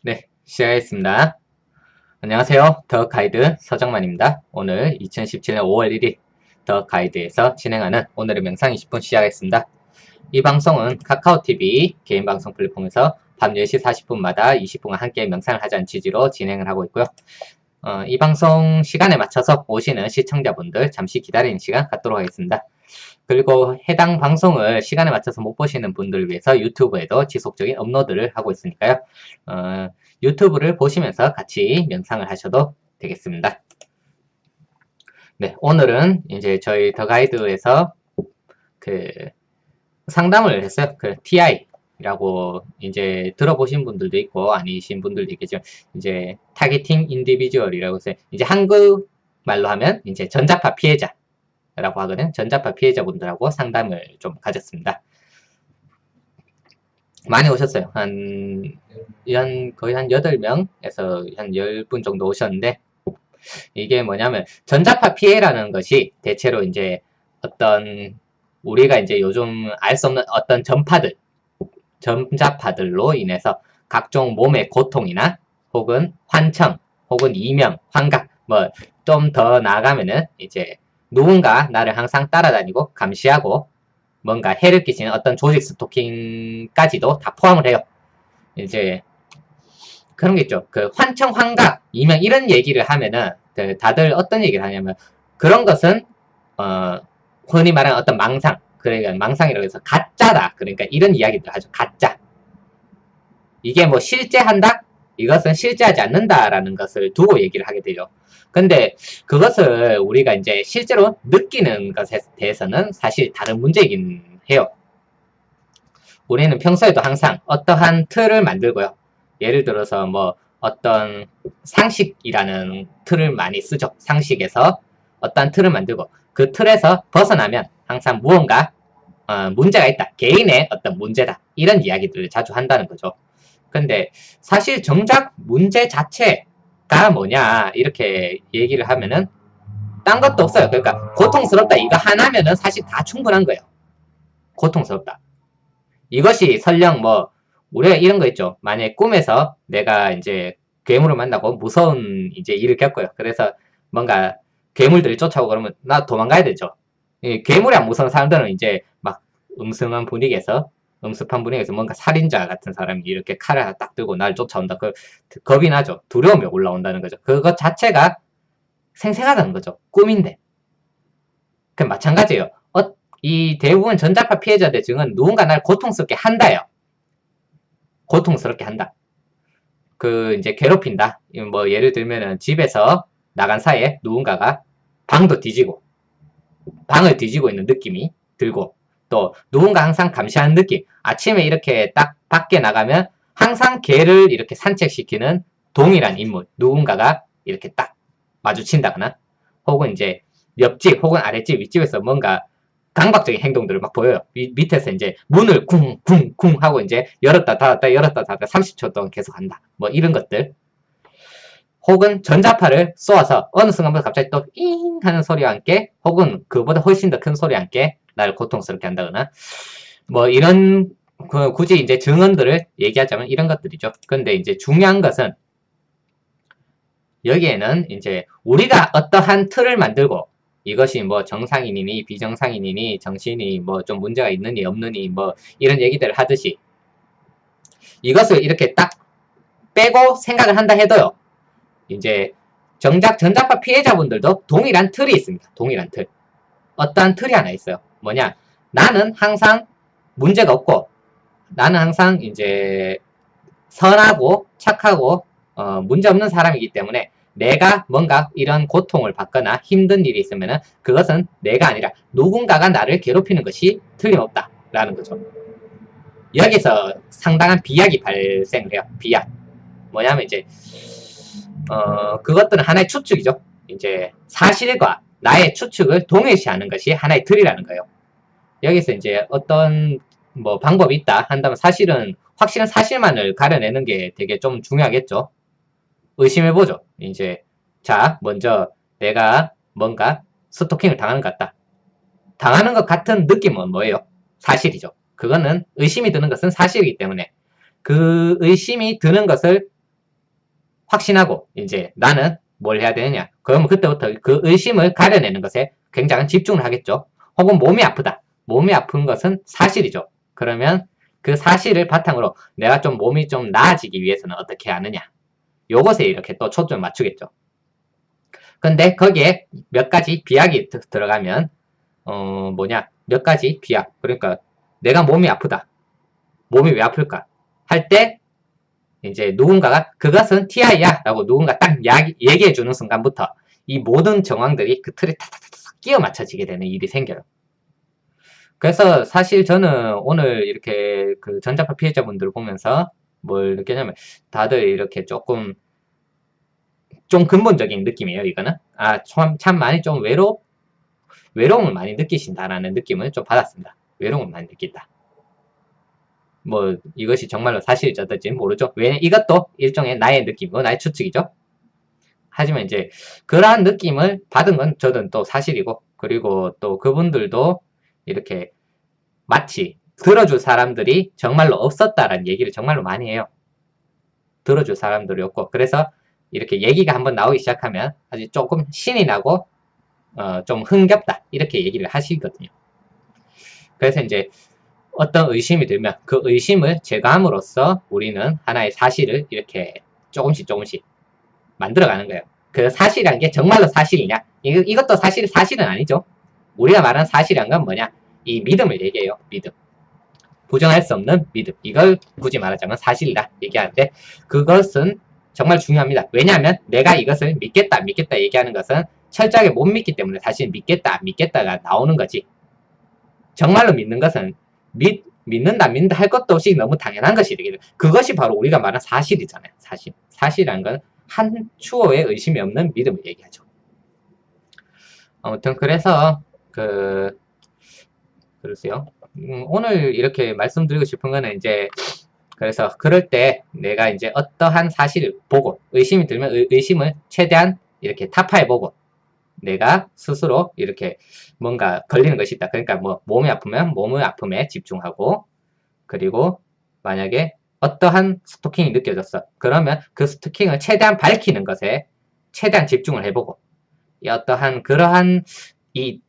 네, 시작하겠습니다. 안녕하세요. 더 가이드 서정만입니다. 오늘 2017년 5월 1일 더 가이드에서 진행하는 오늘의 명상 20분 시작하겠습니다. 이 방송은 카카오TV 개인 방송 플랫폼에서 밤 10시 40분마다 20분간 함께 명상을 하자는 취지로 진행을 하고 있고요. 이 방송 시간에 맞춰서 오시는 시청자분들 잠시 기다리는 시간 갖도록 하겠습니다. 그리고 해당 방송을 시간에 맞춰서 못 보시는 분들을 위해서 유튜브에도 지속적인 업로드를 하고 있으니까요. 유튜브를 보시면서 같이 명상을 하셔도 되겠습니다. 네, 오늘은 이제 저희 더 가이드에서 그 상담을 했어요. 그 TI라고 이제 들어보신 분들도 있고 아니신 분들도 있겠지만 이제 타겟팅 인디비주얼이라고 해서 이제 한국말로 하면 이제 전자파 피해자 라고 하거든. 전자파 피해자분들하고 상담을 좀 가졌습니다. 많이 오셨어요. 거의 한 8명에서 한 10분 정도 오셨는데, 이게 뭐냐면, 전자파 피해라는 것이 대체로 이제 어떤, 우리가 이제 요즘 알 수 없는 어떤 전자파들로 인해서 각종 몸의 고통이나, 혹은 환청, 혹은 이명, 환각, 뭐, 좀 더 나아가면은, 이제, 누군가 나를 항상 따라다니고, 감시하고, 뭔가 해를 끼치는 어떤 조직 스토킹까지도 다 포함을 해요. 이제 그런 게 있죠. 그 환청, 환각, 이명 이런 얘기를 하면은 다들 어떤 얘기를 하냐면 그런 것은 흔히 말하는 어떤 망상, 그러니까 망상이라고 해서 가짜다. 그러니까 이런 이야기들 하죠. 가짜. 이게 뭐 실제한다? 이것은 실제하지 않는다라는 것을 두고 얘기를 하게 되죠. 근데 그것을 우리가 이제 실제로 느끼는 것에 대해서는 사실 다른 문제이긴 해요. 우리는 평소에도 항상 어떠한 틀을 만들고요. 예를 들어서 뭐 어떤 상식이라는 틀을 많이 쓰죠. 상식에서 어떤 틀을 만들고 그 틀에서 벗어나면 항상 무언가 문제가 있다. 개인의 어떤 문제다. 이런 이야기들을 자주 한다는 거죠. 근데 사실 정작 문제 자체가 뭐냐 이렇게 얘기를 하면은 딴 것도 없어요. 그러니까 고통스럽다 이거 하나면은 사실 다 충분한 거예요. 고통스럽다. 이것이 설령 뭐 우리가 이런 거 있죠. 만약에 꿈에서 내가 이제 괴물을 만나고 무서운 이제 일을 겪어요. 그래서 뭔가 괴물들이 쫓아오고 그러면 나 도망가야 되죠. 괴물이 안 무서운 사람들은 이제 막 음성한 분위기에서 음습한 분위기에서 뭔가 살인자 같은 사람이 이렇게 칼을 딱 들고 날 쫓아온다. 겁이 나죠. 두려움이 올라온다는 거죠. 그것 자체가 생생하다는 거죠. 꿈인데. 그 마찬가지예요. 이 대부분 전자파 피해자들 증은 누군가 날 고통스럽게 한다요. 고통스럽게 한다. 그 이제 괴롭힌다. 뭐 예를 들면은 집에서 나간 사이에 누군가가 방도 뒤지고 방을 뒤지고 있는 느낌이 들고 또 누군가 항상 감시하는 느낌. 아침에 이렇게 딱 밖에 나가면 항상 개를 이렇게 산책시키는 동일한 인물 누군가가 이렇게 딱 마주친다거나 혹은 이제 옆집 혹은 아랫집 윗집에서 뭔가 강박적인 행동들을 막 보여요. 밑에서 이제 문을 쿵쿵쿵 하고 이제 열었다 닫았다 열었다 닫았다 30초 동안 계속 한다. 뭐 이런 것들. 혹은 전자파를 쏘아서 어느 순간부터 갑자기 또 잉 하는 소리와 함께 혹은 그보다 훨씬 더 큰 소리와 함께 나를 고통스럽게 한다거나 뭐 이런 굳이 이제 증언들을 얘기하자면 이런 것들이죠. 근데 이제 중요한 것은 여기에는 이제 우리가 어떠한 틀을 만들고 이것이 뭐 정상인이니 비정상인이니 정신이 뭐 좀 문제가 있느니 없느니 뭐 이런 얘기들을 하듯이 이것을 이렇게 딱 빼고 생각을 한다 해도요. 이제 정작 전자파 피해자분들도 동일한 틀이 있습니다. 동일한 틀. 어떠한 틀이 하나 있어요. 뭐냐? 나는 항상 문제가 없고 나는 항상 이제 선하고 착하고 문제없는 사람이기 때문에 내가 뭔가 이런 고통을 받거나 힘든 일이 있으면 그것은 내가 아니라 누군가가 나를 괴롭히는 것이 틀림없다라는 거죠. 여기서 상당한 비약이 발생을 해요. 비약. 뭐냐면 이제 그것들은 하나의 추측이죠. 이제 사실과 나의 추측을 동일시하는 것이 하나의 틀이라는 거예요. 여기서 이제 어떤 뭐 방법이 있다 한다면 사실은 확실한 사실만을 가려내는 게 되게 좀 중요하겠죠. 의심해보죠. 이제 자 먼저 내가 뭔가 스토킹을 당하는 것 같다. 당하는 것 같은 느낌은 뭐예요? 사실이죠. 그거는 의심이 드는 것은 사실이기 때문에 그 의심이 드는 것을 확신하고 이제 나는 뭘 해야 되느냐. 그러면 그때부터 그 의심을 가려내는 것에 굉장한 집중을 하겠죠. 혹은 몸이 아프다. 몸이 아픈 것은 사실이죠. 그러면 그 사실을 바탕으로 내가 좀 몸이 좀 나아지기 위해서는 어떻게 하느냐. 요것에 이렇게 또 초점을 맞추겠죠. 근데 거기에 몇 가지 비약이 들어가면 몇 가지 비약. 그러니까 내가 몸이 아프다. 몸이 왜 아플까? 할 때 이제 누군가가 그것은 TI야 라고 누군가 딱 얘기해 주는 순간부터 이 모든 정황들이 그 틀에 탁탁탁 끼워 맞춰지게 되는 일이 생겨요. 그래서 사실 저는 오늘 이렇게 그 전자파 피해자분들을 보면서 뭘 느꼈냐면 다들 이렇게 조금 좀 근본적인 느낌이에요. 이거는 참 많이 좀 외로움을 많이 느끼신다라는 느낌을 좀 받았습니다. 외로움을 많이 느낀다. 뭐 이것이 정말로 사실일지 어떨지 모르죠. 왜냐면 이것도 일종의 나의 느낌이고 나의 추측이죠. 하지만 이제 그러한 느낌을 받은 건 저는 또 사실이고, 그리고 또 그분들도 이렇게 마치 들어줄 사람들이 정말로 없었다라는 얘기를 정말로 많이 해요. 들어줄 사람들이 없고, 그래서 이렇게 얘기가 한번 나오기 시작하면 아주 조금 신이 나고 좀 흥겹다 이렇게 얘기를 하시거든요. 그래서 이제 어떤 의심이 들면 그 의심을 제거함으로써 우리는 하나의 사실을 이렇게 조금씩 만들어가는 거예요. 그 사실이란 게 정말로 사실이냐? 이것도 사실은 아니죠. 우리가 말하는 사실이란 건 뭐냐? 이 믿음을 얘기해요. 믿음. 부정할 수 없는 믿음. 이걸 굳이 말하자면 사실이다 얘기하는데, 그것은 정말 중요합니다. 왜냐하면 내가 이것을 믿겠다 안 믿겠다 얘기하는 것은 철저하게 못 믿기 때문에 사실 믿겠다 안 믿겠다가 나오는 거지. 정말로 믿는 것은 믿는다 안 믿는다 할 것도 없이 너무 당연한 것이 되게 돼요. 그것이 바로 우리가 말하는 사실이잖아요. 사실이란 건 한 추호의 의심이 없는 믿음을 얘기하죠. 아무튼 그래서 그러세요. 오늘 이렇게 말씀드리고 싶은 거는 이제, 그래서 그럴 때 내가 이제 어떠한 사실을 보고 의심이 들면 의심을 최대한 이렇게 타파해보고, 내가 스스로 이렇게 뭔가 걸리는 것이 있다. 그러니까 뭐 몸이 아프면 몸의 아픔에 집중하고, 그리고 만약에 어떠한 스토킹이 느껴졌어. 그러면 그 스토킹을 최대한 밝히는 것에 최대한 집중을 해보고, 어떠한 그러한 이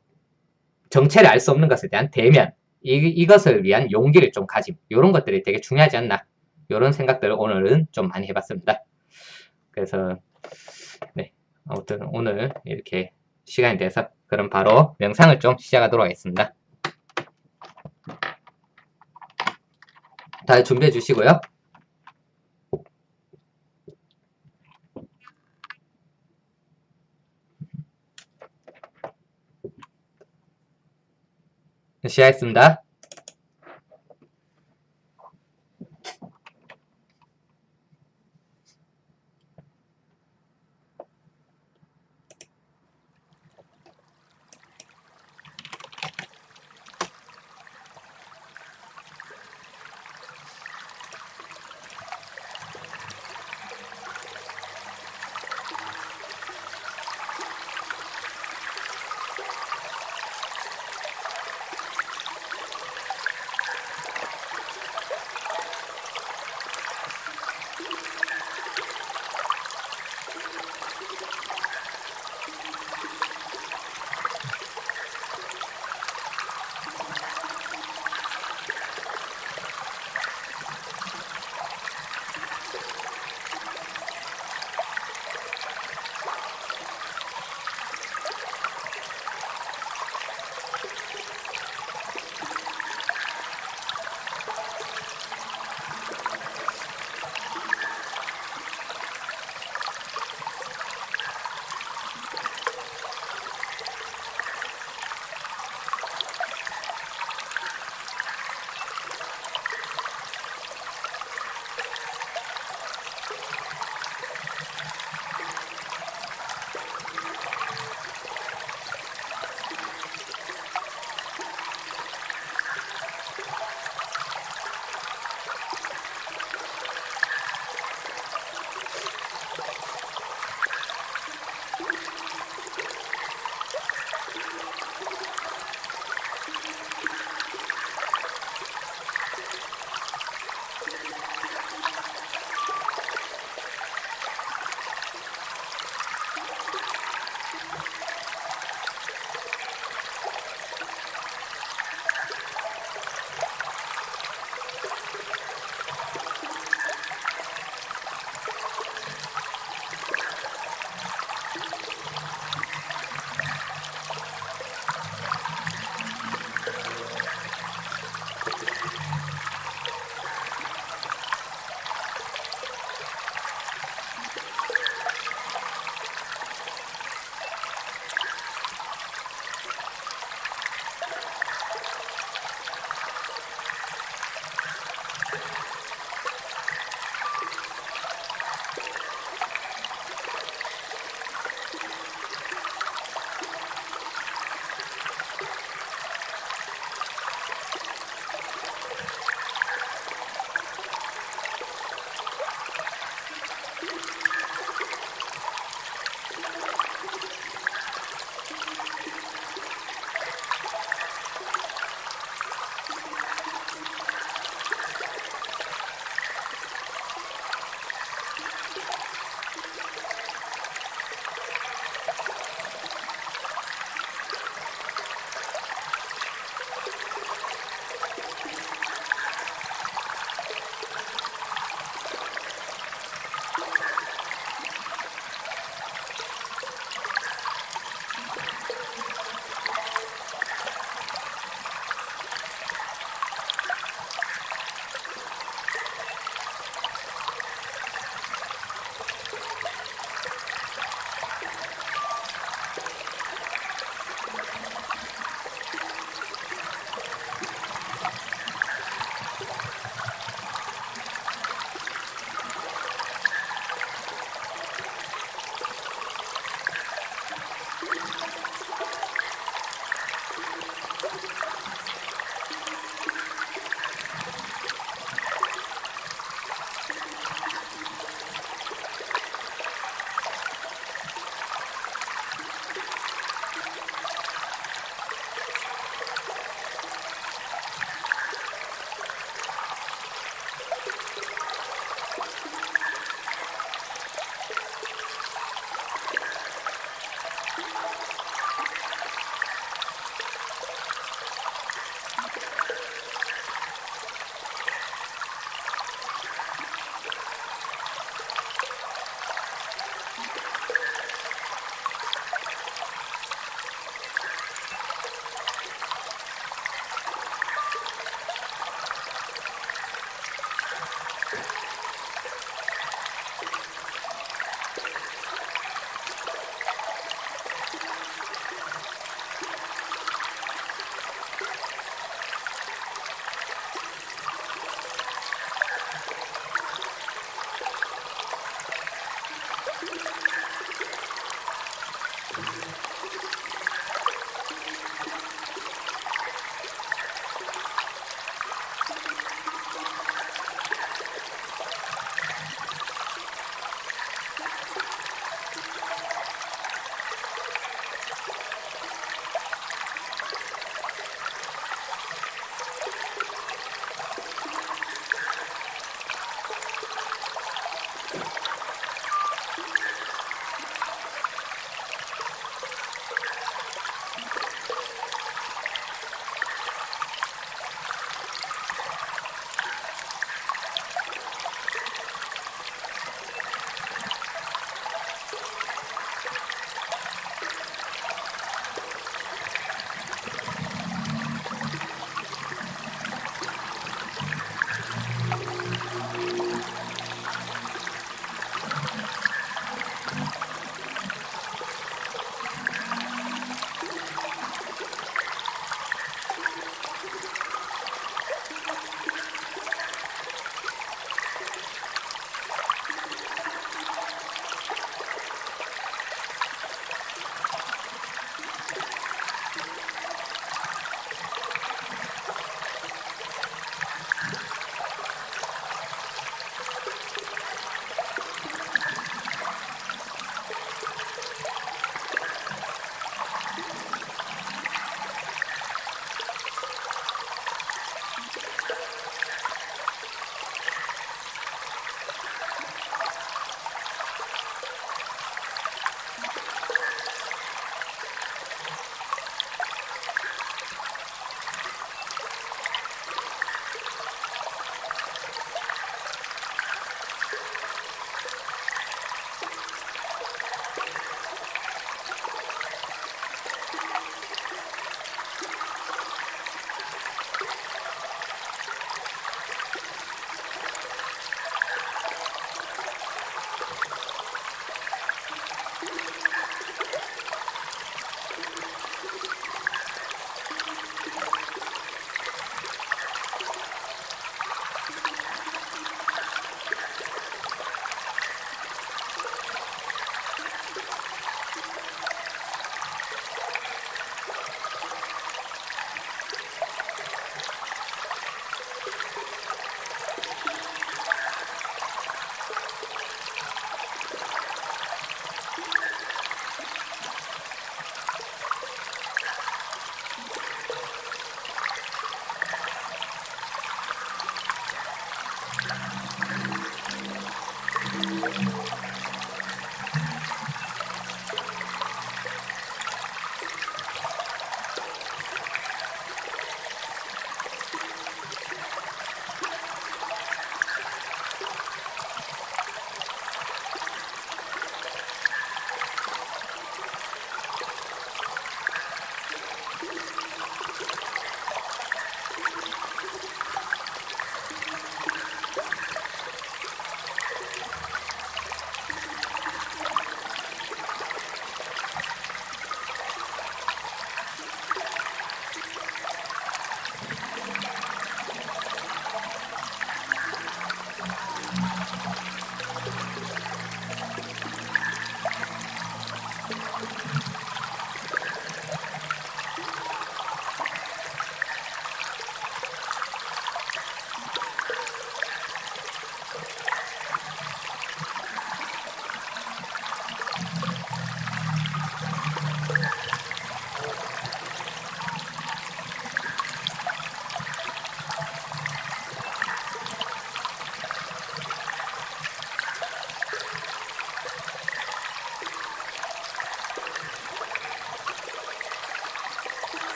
정체를 알 수 없는 것에 대한 대면, 이것을 위한 용기를 좀 가짐, 이런 것들이 되게 중요하지 않나, 이런 생각들을 오늘은 좀 많이 해봤습니다. 그래서 네, 아무튼 오늘 이렇게 시간이 돼서 그럼 바로 영상을 좀 시작하도록 하겠습니다. 다들 준비해 주시고요. 시작했습니다.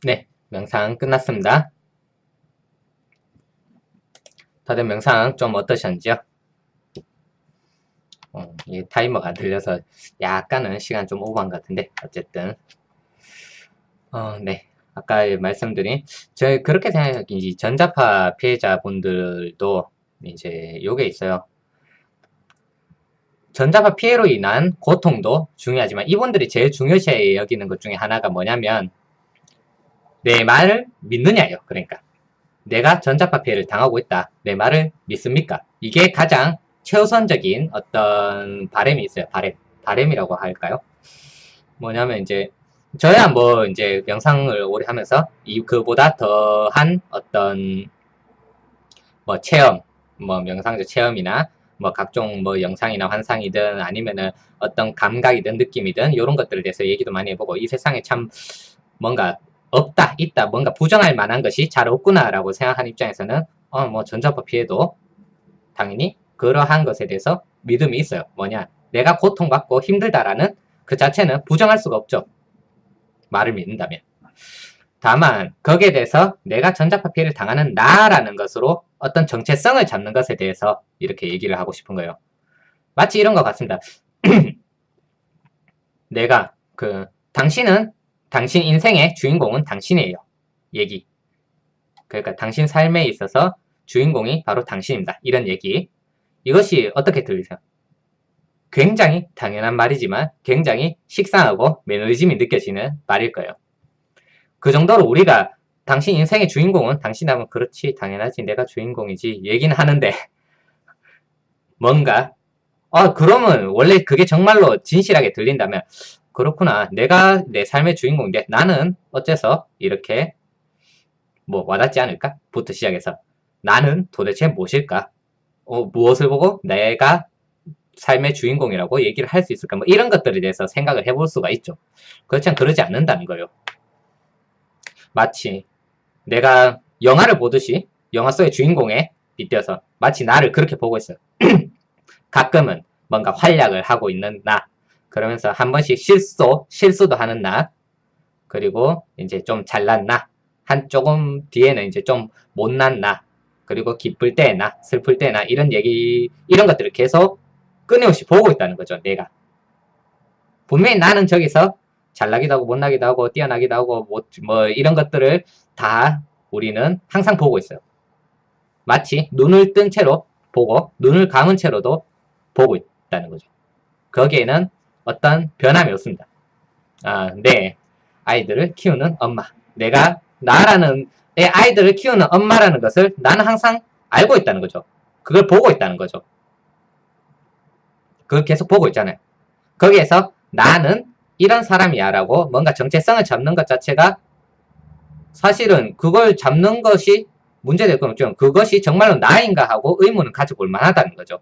네, 명상 끝났습니다. 다들 명상 좀 어떠셨는지요? 이 타이머가 안 들려서 약간은 시간 좀 오버한 것 같은데 어쨌든 네. 아까 말씀드린 저희 그렇게 생각하기 전자파 피해자분들도 이제 요게 있어요. 전자파 피해로 인한 고통도 중요하지만 이분들이 제일 중요시 여기는 것 중에 하나가 뭐냐면 내 말을 믿느냐예요. 그러니까 내가 전자파 피해를 당하고 있다. 내 말을 믿습니까? 이게 가장 최우선적인 어떤 바램이 있어요. 바램이라고 할까요? 뭐냐면 이제 저야 뭐 이제 명상을 오래 하면서 그보다 더한 어떤 뭐 체험, 뭐 명상적 체험이나 뭐 각종 뭐 영상이나 환상이든 아니면은 어떤 감각이든 느낌이든 이런 것들에 대해서 얘기도 많이 해보고 이 세상에 참 뭔가 없다, 있다, 뭔가 부정할 만한 것이 잘 없구나라고 생각하는 입장에서는 뭐 전자파 피해도 당연히 그러한 것에 대해서 믿음이 있어요. 뭐냐? 내가 고통받고 힘들다라는 그 자체는 부정할 수가 없죠. 말을 믿는다면. 다만 거기에 대해서 내가 전자파 피해를 당하는 나라는 것으로 어떤 정체성을 잡는 것에 대해서 이렇게 얘기를 하고 싶은 거예요. 마치 이런 것 같습니다. 내가 당신 인생의 주인공은 당신이에요. 얘기. 그러니까 당신 삶에 있어서 주인공이 바로 당신입니다. 이런 얘기. 이것이 어떻게 들리세요? 굉장히 당연한 말이지만 굉장히 식상하고 매너리즘이 느껴지는 말일 거예요. 그 정도로 우리가 당신 인생의 주인공은 당신하면 그렇지 당연하지 내가 주인공이지 얘기는 하는데 뭔가 그러면 원래 그게 정말로 진실하게 들린다면 그렇구나 내가 내 삶의 주인공인데 나는 어째서 이렇게 뭐 와닿지 않을까? 부터 시작해서 나는 도대체 무엇일까? 무엇을 보고 내가 삶의 주인공이라고 얘기를 할 수 있을까? 뭐 이런 것들에 대해서 생각을 해볼 수가 있죠. 그렇지만 그러지 않는다는 거예요. 마치 내가 영화를 보듯이 영화 속의 주인공에 빗대어서 마치 나를 그렇게 보고 있어요. 가끔은 뭔가 활약을 하고 있는 나 그러면서 한 번씩 실수도 하는 나 그리고 이제 좀 잘난 나 조금 뒤에는 이제 좀 못난 나 그리고 기쁠 때 나 슬플 때 나 이런 것들을 계속 끊임없이 보고 있다는 거죠. 내가 분명히 나는 저기서 잘나기도 하고 못나기도 하고 뛰어나기도 하고 뭐 이런 것들을 다 우리는 항상 보고 있어요. 마치 눈을 뜬 채로 보고 눈을 감은 채로도 보고 있다는 거죠. 거기에는 어떤 변함이 없습니다. 내 아이들을 키우는 엄마. 나라는 내 아이들을 키우는 엄마라는 것을 나는 항상 알고 있다는 거죠. 그걸 보고 있다는 거죠. 그걸 계속 보고 있잖아요. 거기에서 나는 이런 사람이야 라고 뭔가 정체성을 잡는 것 자체가 사실은 그걸 잡는 것이 문제될 건 없죠. 그것이 정말로 나인가 하고 의문을 가지고 올 만하다는 거죠.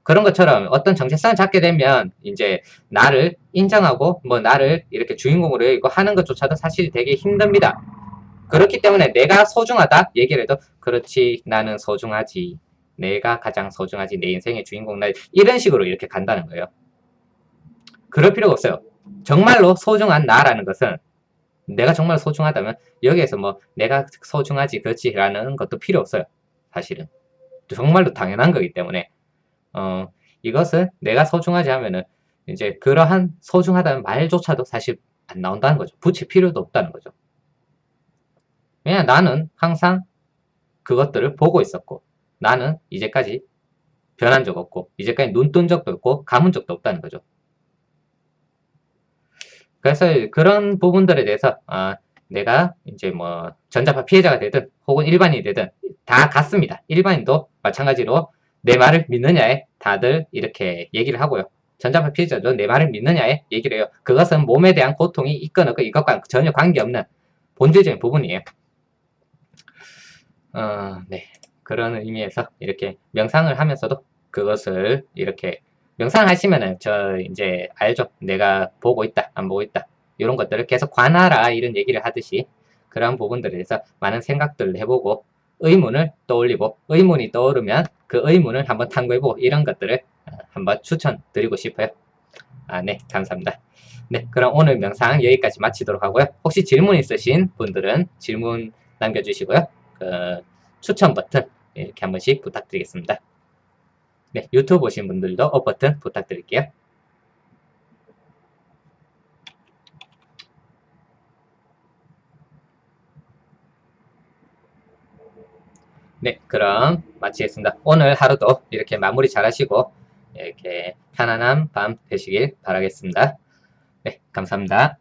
그런 것처럼 어떤 정체성을 잡게 되면 이제 나를 인정하고 뭐 나를 이렇게 주인공으로 여기고 하는 것조차도 사실 되게 힘듭니다. 그렇기 때문에 내가 소중하다 얘기를 해도 그렇지 나는 소중하지 내가 가장 소중하지 내 인생의 주인공 나 이런 식으로 이렇게 간다는 거예요. 그럴 필요가 없어요. 정말로 소중한 나라는 것은 내가 정말 소중하다면 여기에서 뭐 내가 소중하지 그렇지 라는 것도 필요 없어요. 사실은 정말로 당연한 거기 때문에 이것은 내가 소중하지 하면은 이제 그러한 소중하다는 말조차도 사실 안 나온다는 거죠. 붙일 필요도 없다는 거죠. 왜냐면 나는 항상 그것들을 보고 있었고 나는 이제까지 변한 적 없고 이제까지 눈 뜬 적도 없고 감은 적도 없다는 거죠. 그래서 그런 부분들에 대해서 내가 이제 뭐 전자파 피해자가 되든 혹은 일반인이 되든 다 같습니다. 일반인도 마찬가지로 내 말을 믿느냐에 다들 이렇게 얘기를 하고요. 전자파 피해자도 내 말을 믿느냐에 얘기를 해요. 그것은 몸에 대한 고통이 있건 없건 이것과 전혀 관계없는 본질적인 부분이에요. 네. 그런 의미에서 이렇게 명상을 하면서도 그것을 이렇게 명상하시면은 저 이제 알죠. 내가 보고 있다, 안 보고 있다. 이런 것들을 계속 관하라 이런 얘기를 하듯이 그런 부분들에 대해서 많은 생각들을 해보고 의문을 떠올리고 의문이 떠오르면 그 의문을 한번 탐구해보고 이런 것들을 한번 추천드리고 싶어요. 네, 감사합니다. 네, 그럼 오늘 영상 여기까지 마치도록 하고요. 혹시 질문 있으신 분들은 질문 남겨주시고요. 그 추천 버튼 이렇게 한 번씩 부탁드리겠습니다. 네, 유튜브 보신 분들도 업 버튼 부탁드릴게요. 네, 그럼 마치겠습니다. 오늘 하루도 이렇게 마무리 잘 하시고 이렇게 편안한 밤 되시길 바라겠습니다. 네, 감사합니다.